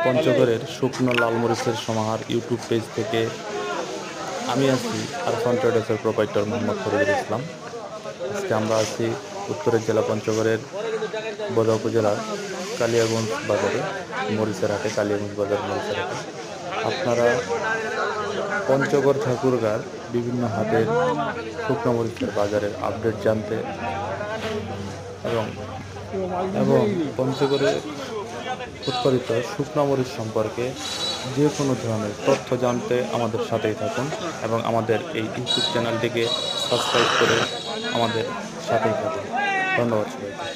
পঞ্চগড়ের শুকনো লাল মরিচের সমাহার ইউটিউব পেজ থেকে আমি আছি আরফান ট্রেডার্সের প্রোপাইটর মোহাম্মদ ফরিদুল ইসলাম। আজকে আমরা আছি উত্তরের জেলা পঞ্চগড়ের বোদা উপজেলার কালিয়াগঞ্জ বাজারে, মরিচের হাটে, কালিয়াগঞ্জ বাজার মরিচের হাটে। আপনারা পঞ্চগড় ঠাকুরগাঁর বিভিন্ন হাটের শুকনো মরিচের বাজারের আপডেট জানতে এবং এবং পঞ্চগড়ে উৎপাদিত শুকনো মরিচ সম্পর্কে যে কোনো ধরনের তথ্য জানতে আমাদের সাথেই থাকুন এবং আমাদের এই ইউটিউব চ্যানেলটিকে সাবস্ক্রাইব করে আমাদের সাথেই থাকুন। ধন্যবাদ সবাইকে।